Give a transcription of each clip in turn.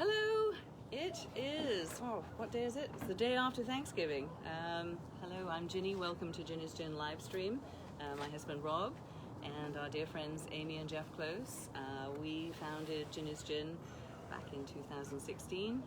Hello, it is, what day is it? It's the day after Thanksgiving. Hello, I'm Ginny. Welcome to Ginny's Gin Livestream. My husband Rob and our dear friends Amy and Jeff Close. We founded Ginny's Gin back in 2016.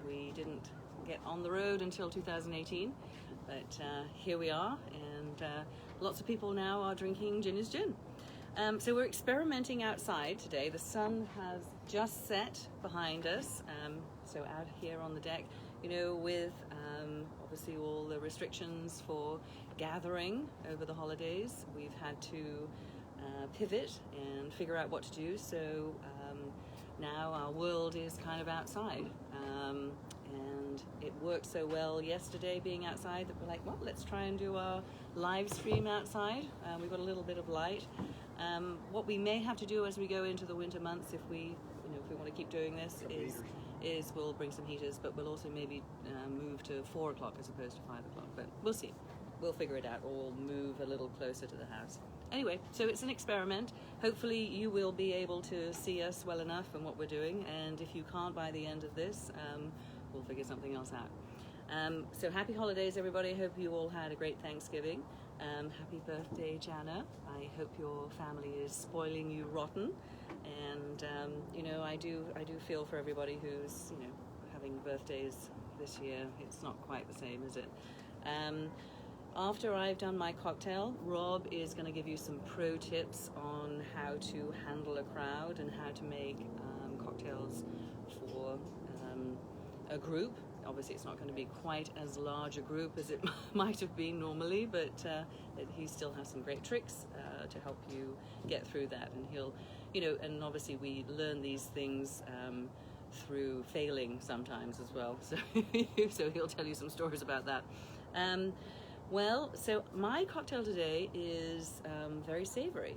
We didn't get on the road until 2018, but here we are, and lots of people now are drinking Ginny's Gin. So we're experimenting outside today. The sun has just set behind us, so out here on the deck, you know, with obviously all the restrictions for gathering over the holidays, we've had to pivot and figure out what to do. So now our world is kind of outside, and it worked so well yesterday being outside that we're like, well, let's try and do our live stream outside. We've got a little bit of light. What we may have to do as we go into the winter months, if we want to keep doing this, is we'll bring some heaters, but we'll also maybe move to 4 o'clock as opposed to 5 o'clock. But we'll see. We'll figure it out, or we'll move a little closer to the house. Anyway, so it's an experiment. Hopefully you will be able to see us well enough and what we're doing, and if you can't by the end of this, we'll figure something else out. So happy holidays, everybody. I hope you all had a great Thanksgiving. Happy birthday, Jana. I hope your family is spoiling you rotten. And I do feel for everybody who's having birthdays this year. It's not quite the same, is it? After I've done my cocktail, Rob is going to give you some pro tips on how to handle a crowd and how to make cocktails for a group. Obviously, it's not going to be quite as large a group as it might have been normally, but he still has some great tricks to help you get through that. And he'll, and obviously we learn these things through failing sometimes as well. So, so he'll tell you some stories about that. So my cocktail today is very savory.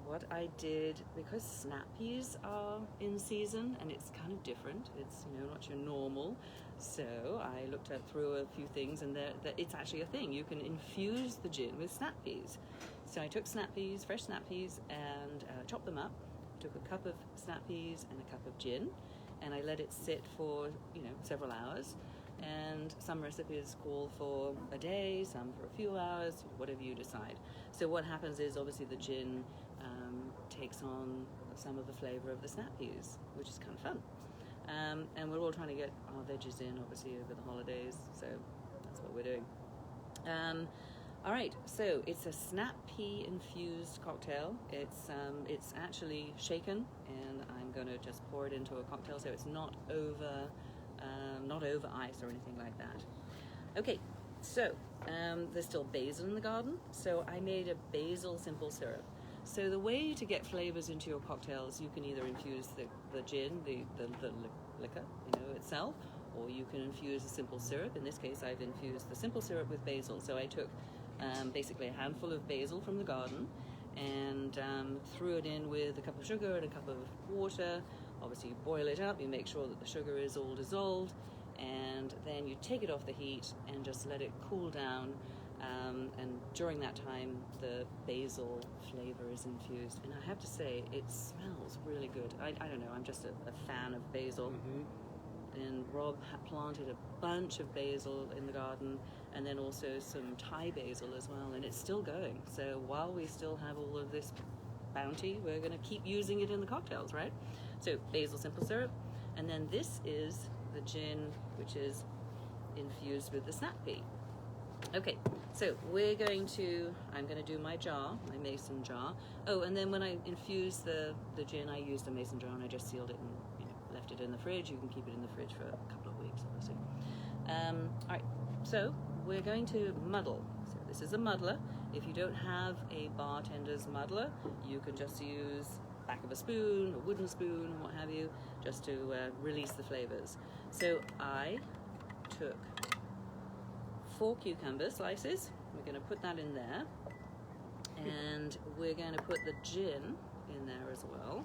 What I did, because snap peas are in season and it's kind of different, it's not your normal, so I looked through a few things, and it's actually a thing. You can infuse the gin with snap peas. So I took fresh snap peas, and chopped them up. Took a cup of snap peas and a cup of gin, and I let it sit for several hours. And some recipes call for a day, some for a few hours, whatever you decide. So what happens is, obviously, the gin takes on some of the flavor of the snap peas, which is kind of fun. And we're all trying to get our veggies in, obviously, over the holidays, so that's what we're doing. All right, so it's a snap pea infused cocktail. It's actually shaken, and I'm going to just pour it into a cocktail, so it's not over ice or anything like that. Okay, so there's still basil in the garden, so I made a basil simple syrup. So the way to get flavors into your cocktails, you can either infuse the gin, the liquor, itself, or you can infuse a simple syrup. In this case, I've infused the simple syrup with basil. So I took basically a handful of basil from the garden and threw it in with a cup of sugar and a cup of water. Obviously, you boil it up, you make sure that the sugar is all dissolved, and then you take it off the heat and just let it cool down. And during that time, the basil flavor is infused. And I have to say, it smells really good. I don't know, I'm just a fan of basil. Mm-hmm. And Rob had planted a bunch of basil in the garden, and then also some Thai basil as well, and it's still going. So while we still have all of this bounty, we're going to keep using it in the cocktails, right? So basil simple syrup, and then this is the gin, which is infused with the snap pea. Okay, so I'm going to do my jar, my mason jar. Oh, and then when I infused the gin, I used a mason jar and I just sealed it and left it in the fridge. You can keep it in the fridge for a couple of weeks, obviously. All right, so we're going to muddle. So this is a muddler. If you don't have a bartender's muddler, you can just use back of a spoon, a wooden spoon, what have you, just to release the flavors. So I took 4 cucumber slices. We're going to put that in there, and we're going to put the gin in there as well.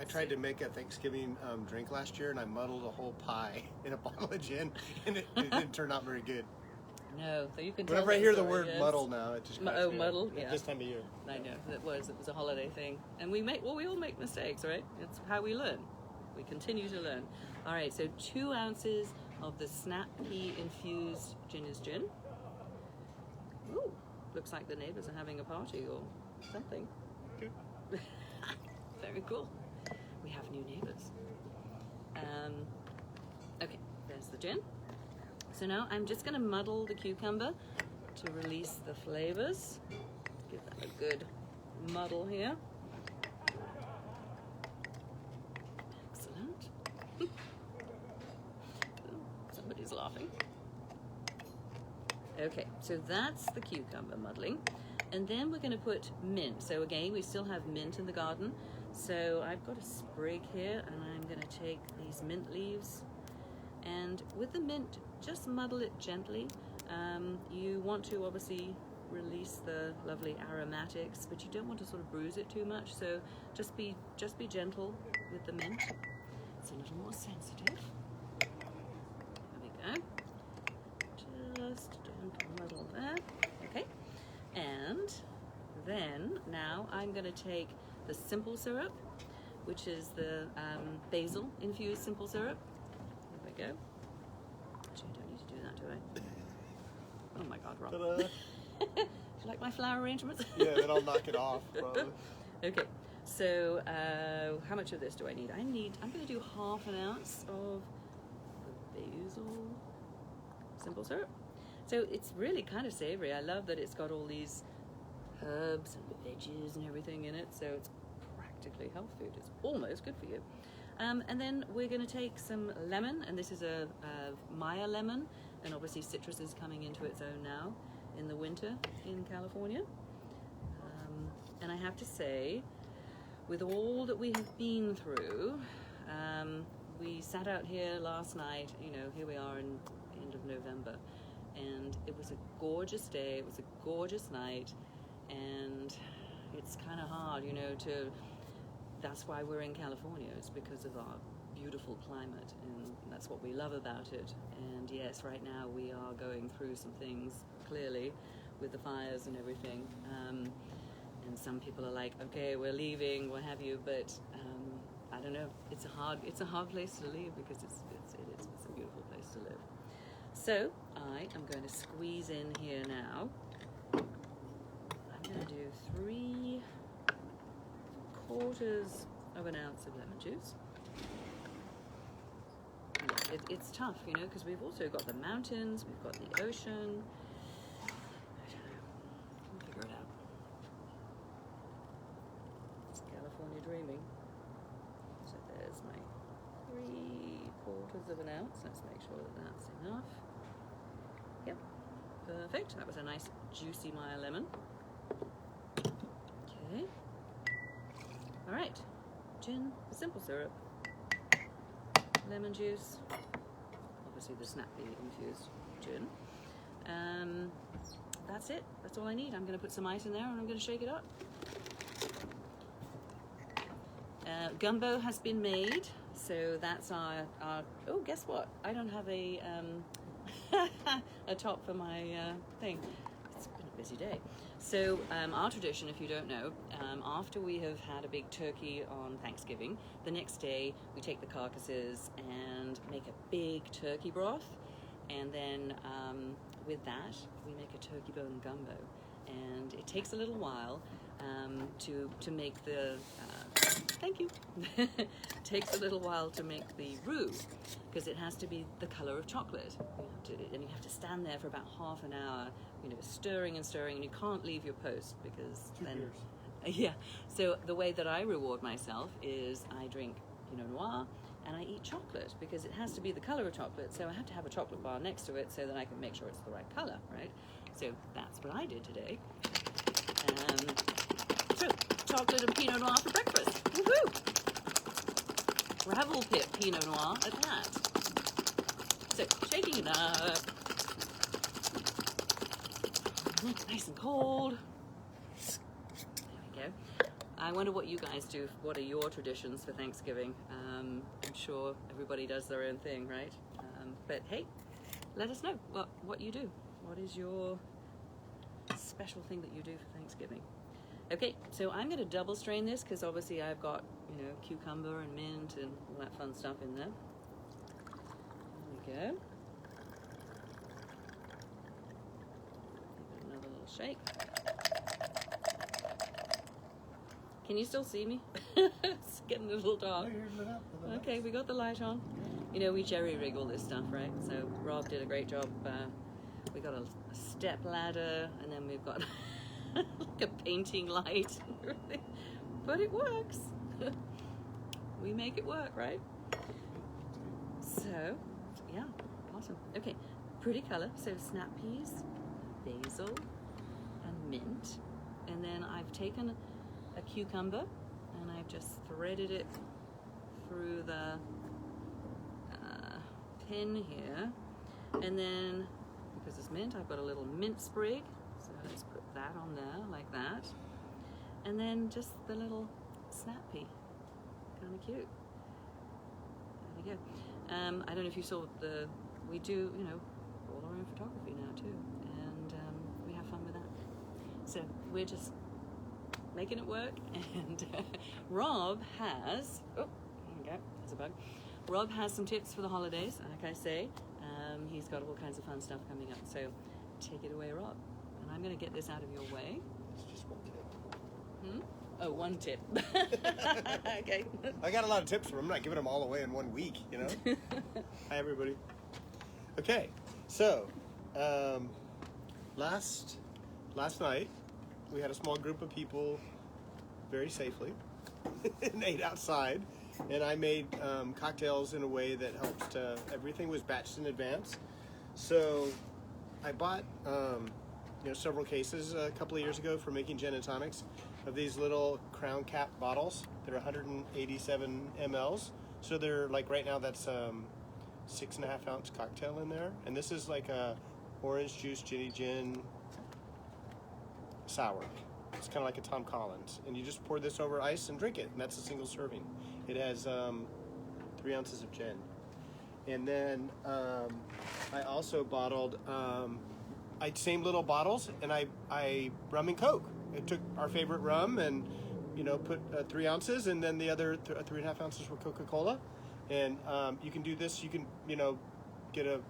I tried to make a Thanksgiving drink last year, and I muddled a whole pie in a bottle of gin, and it didn't turn out very good. No, so you can tell Whenever I that hear the story, word yes. muddle now, it just cracks me up. Muddle, At yeah. this time of year. I know, it was a holiday thing. And we all make mistakes, right? It's how we learn. We continue to learn. All right, so 2 ounces of the snap pea infused Ginny's gin. Ooh, looks like the neighbors are having a party or something. Very cool. We have new neighbors. Okay, there's the gin. So now I'm just going to muddle the cucumber to release the flavors. Give that a good muddle here. Excellent. Somebody's laughing. Okay, so that's the cucumber muddling. And then we're going to put mint. So again, we still have mint in the garden. So I've got a sprig here, and I'm going to take these mint leaves. And with the mint, just muddle it gently. You want to obviously release the lovely aromatics, but you don't want to sort of bruise it too much. So just be gentle with the mint. It's a little more sensitive. There we go. Just gentle muddle there. Okay. And then now I'm going to take the simple syrup, which is the basil infused simple syrup. There we go. Actually, I don't need to do that, do I? Oh my God, Rob. Ta-da. Do you like my flower arrangements? Yeah, then I'll knock it off, probably. Okay, so how much of this do I need? I'm going to do 1/2 ounce of the basil simple syrup. So it's really kind of savory. I love that it's got all these herbs and veggies and everything in it, so it's practically health food. It's almost good for you. And then we're going to take some lemon, and this is a Maya lemon, and obviously citrus is coming into its own now in the winter in California. And I have to say, with all that we have been through, we sat out here last night, here we are in the end of November, and it was a gorgeous day, it was a gorgeous night, and it's kind of hard, that's why we're in California. It's because of our beautiful climate, and that's what we love about it. And yes, right now we are going through some things, clearly, with the fires and everything. And some people are like, okay, we're leaving, what have you, but I don't know. It's a hard place to leave, because it's a beautiful place to live. So I am going to squeeze in here now. I'm going to do 3/4 of an ounce of lemon juice. It's tough, because we've also got the mountains, we've got the ocean. I don't know. We'll figure it out. It's California dreaming. So there's my 3/4 of an ounce. Let's make sure that that's enough. Yep, perfect. That was a nice juicy Maya lemon. Okay. All right. Gin, simple syrup, lemon juice, obviously the snappy infused gin. That's it. That's all I need. I'm going to put some ice in there, and I'm going to shake it up. Gumbo has been made, so that's our oh, guess what? I don't have a a top for my thing. It's been a busy day. So our tradition, if you don't know, after we have had a big turkey on Thanksgiving, the next day we take the carcasses and make a big turkey broth, and then with that we make a turkey bone gumbo, and it takes a little while to make the thank you. Takes a little while to make the roux, because it has to be the color of chocolate. And you have to stand there for about half an hour, stirring and stirring, and you can't leave your post, because then, yeah. So the way that I reward myself is I drink Pinot Noir and I eat chocolate, because it has to be the color of chocolate. So I have to have a chocolate bar next to it so that I can make sure it's the right color, right? So that's what I did today. So chocolate and Pinot Noir for breakfast. Woohoo! Gravel pit Pinot Noir at that. So shaking it up. Nice and cold. There we go. I wonder what you guys do. What are your traditions for Thanksgiving? I'm sure everybody does their own thing, right? But hey, let us know what you do. What is your special thing that you do for Thanksgiving? Okay, so I'm going to double strain this because obviously I've got, you know, cucumber and mint and all that fun stuff in there. There we go. Give it another little shake. Can you still see me? It's getting a little dark. Okay, we got the light on. You know, we jerry rig all this stuff, right? So Rob did a great job. We got a step ladder, and then we've got like a painting light. But it works. We make it work, right? So, yeah, awesome. Okay, pretty color. So snap peas, basil, and mint. And then I've taken a cucumber and I've just threaded it through the pin here. And then, because it's mint, I've got a little mint sprig. So let's put that on there like that. And then just the little snap pea. Kind of cute. There we go. I don't know if you saw we do, you know, all our own photography now too. And we have fun with that. So we're just making it work. And Rob has, oh, there we go, there's a bug. Rob has some tips for the holidays, like I say. He's got all kinds of fun stuff coming up. So take it away, Rob. And I'm going to get this out of your way. It's just one tip. Oh, one tip. Okay. I got a lot of tips for him. I'm not giving them all away in 1 week, you know? Hi, everybody. Okay, so last night we had a small group of people very safely and ate outside. And I made cocktails in a way that helps to, everything was batched in advance. So I bought, you know, several cases a couple of years ago for making gin and tonics of these little crown cap bottles. They're 187 mLs. So they're like, right now that's 6.5 ounce cocktail in there. And this is like a orange juice Ginny gin sour. It's kind of like a Tom Collins. And you just pour this over ice and drink it. And that's a single serving. It has 3 ounces of gin. And then I also bottled, same little bottles, and I rum and Coke. I took our favorite rum and, you know, put 3 ounces, and then the other 3.5 ounces were Coca-Cola. And you can do this, you can, you know, get a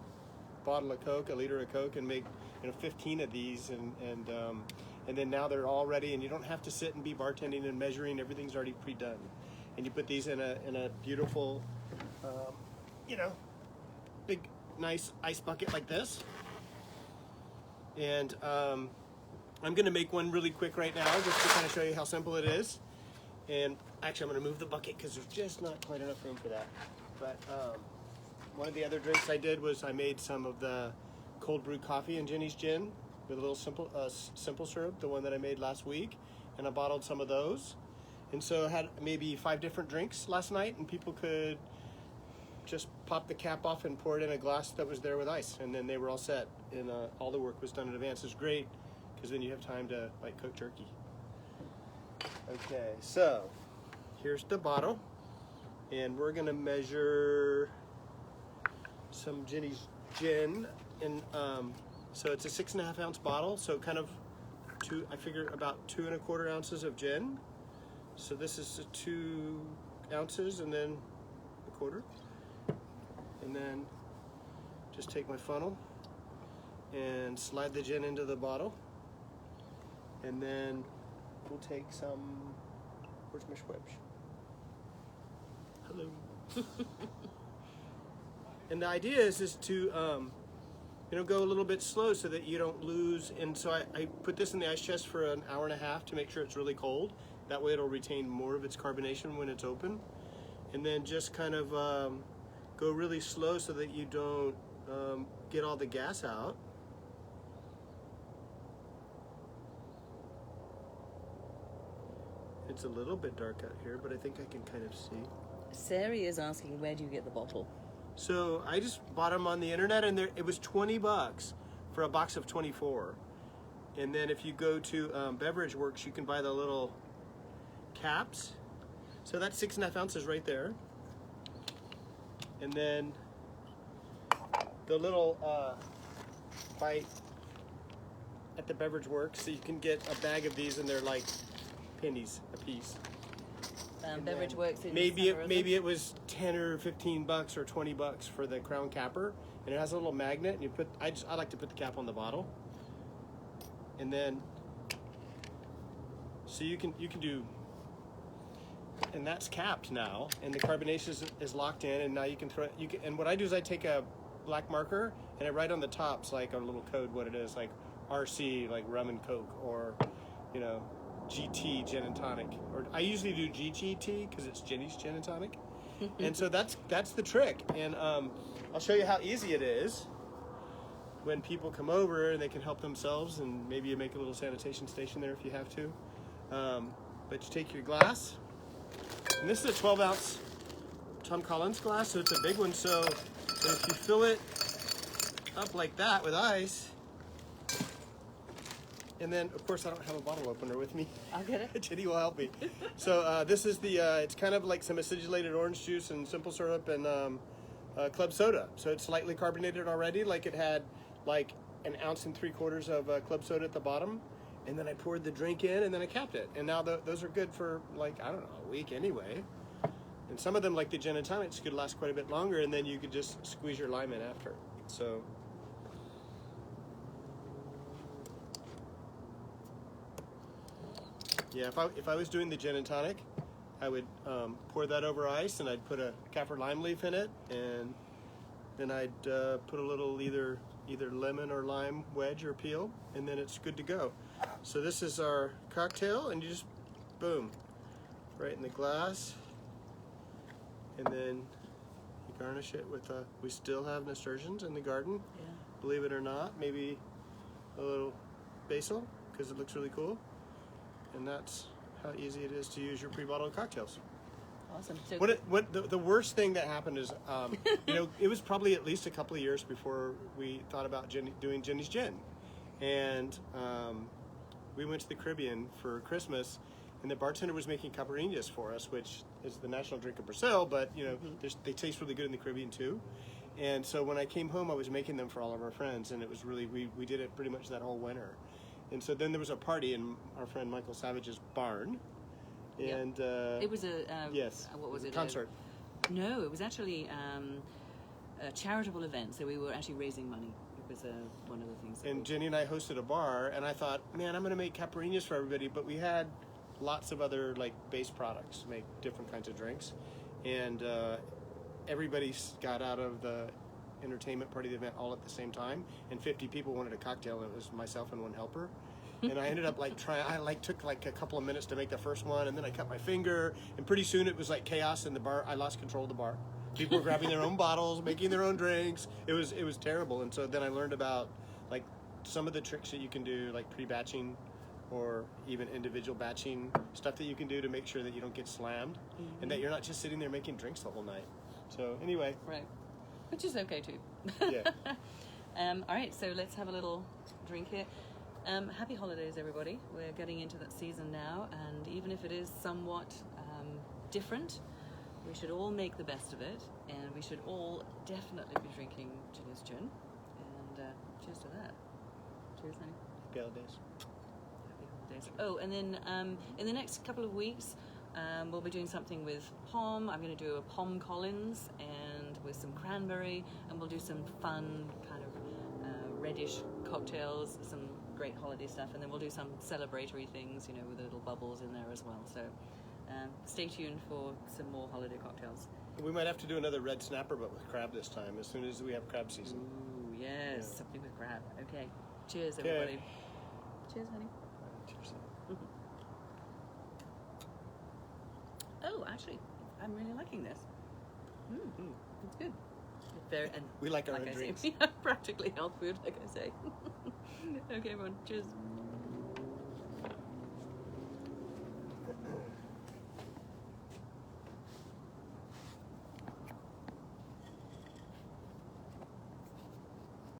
bottle of Coke, a liter of Coke, and make, you know, 15 of these, and then now they're all ready, and you don't have to sit and be bartending and measuring. Everything's already pre-done. And you put these in a beautiful, you know, big, nice ice bucket like this. And I'm going to make one really quick right now just to kind of show you how simple it is. And actually, I'm going to move the bucket because there's just not quite enough room for that. But one of the other drinks I did was I made some of the cold brew coffee and Ginny's gin with a little simple syrup, the one that I made last week. And I bottled some of those. And so I had maybe 5 different drinks last night, and people could just pop the cap off and pour it in a glass that was there with ice, and then they were all set. And all the work was done in advance. It's great because then you have time to like cook turkey. Okay, so here's the bottle, and we're gonna measure some Ginny's gin, and so it's a 6.5 ounce bottle, so kind of I figure about 2 1/4 ounces of gin. So this is 2 ounces and then 1/4. And then just take my funnel and slide the gin into the bottle. And then we'll take some, where's my Schweppes? Hello. And the idea is to, you know, go a little bit slow so that you don't lose. And so I put this in the ice chest for an hour and a half to make sure it's really cold. That way it'll retain more of its carbonation when it's open. And then just kind of go really slow so that you don't get all the gas out. It's a little bit dark out here, but I think I can kind of see. Sari is asking, where do you get the bottle? So I just bought them on the internet, and it was $20 for a box of 24. And then if you go to Beverage Works, you can buy the little caps. So that's 6.5 ounces right there. And then the little by at the Beverage Works. So you can get a bag of these, and they're like pennies a piece. Beverage Works in maybe it was $10 or $15 or $20 for the crown capper, and it has a little magnet. And you put I like to put the cap on the bottle, and then so you can do, and that's capped now, and the carbonation is locked in, and now you can throw it. And what I do is I take a black marker and I write on the tops like a little code what it is, like RC, like rum and coke, or GT, gin and tonic, or I usually do GGT because it's Ginny's gin and tonic. And so that's the trick. And I'll show you how easy it is when people come over and they can help themselves, and maybe you make a little sanitation station there if you have to. But you take your glass, and this is a 12-ounce Tom Collins glass, so it's a big one. So if you fill it up like that with ice, and then, of course, I don't have a bottle opener with me. I'll get it. Ginny will help me. So this is the, it's kind of like some acidulated orange juice and simple syrup and club soda. So it's slightly carbonated already, like it had like 1 3/4 ounces of club soda at the bottom. And then I poured the drink in, and then I capped it. And now those are good for, like, I don't know, a week anyway. And some of them, like the gin and tonics, could last quite a bit longer, and then you could just squeeze your lime in after. So... yeah, if I was doing the gin and tonic, I would pour that over ice, and I'd put a kaffir lime leaf in it, and then I'd put a little either lemon or lime wedge or peel, and then it's good to go. So this is our cocktail, and you just, boom, right in the glass, and then you garnish it with we still have nasturtiums in the garden, believe it or not, maybe a little basil, because it looks really cool. And that's how easy it is to use your pre-bottled cocktails. Awesome. So The worst thing that happened is, it was probably at least a couple of years before we thought about doing Ginny's Gin. And we went to the Caribbean for Christmas, and the bartender was making caipirinhas for us, which is the national drink of Brazil, but, they taste really good in the Caribbean too. And so when I came home, I was making them for all of our friends, and it was really, we did it pretty much that whole winter. And so then there was a party in our friend Michael Savage's barn, and it was a yes, what was it? Concert. No, it was actually a charitable event. So we were actually raising money. It was one of the things. And Ginny and I hosted a bar, and I thought, man, I'm going to make caipirinhas for everybody. But we had lots of other like base products to make different kinds of drinks, and everybody got out of the entertainment part of the event all at the same time, and 50 people wanted a cocktail, and it was myself and one helper. And I ended up took like a couple of minutes to make the first one, and then I cut my finger, and pretty soon it was like chaos in the bar. I lost control of the bar. People were grabbing their own bottles, making their own drinks. It was terrible. And so then I learned about like some of the tricks that you can do, like pre-batching or even individual batching, stuff that you can do to make sure that you don't get slammed, and that you're not just sitting there making drinks the whole night. So anyway. Right. Which is okay too. Yeah. All right, so let's have a little drink here. Happy holidays, everybody. We're getting into that season now, and even if it is somewhat different, we should all make the best of it, and we should all definitely be drinking Ginny's Gin. And cheers to that. Cheers, honey. Happy holidays. Happy holidays. Oh, and then in the next couple of weeks, we'll be doing something with POM. I'm going to do a POM Collins and with some cranberry, and we'll do some fun kind of reddish cocktails, some great holiday stuff, and then we'll do some celebratory things, with little bubbles in there as well. So stay tuned for some more holiday cocktails. We might have to do another red snapper, but with crab this time, as soon as we have crab season. Ooh, yes, something with crab. Okay. Cheers, everybody. Cheers, honey. Cheers. Oh, actually, I'm really liking this. It's good. And we like our own drinks. Practically health food, like I say. Okay, everyone. Cheers.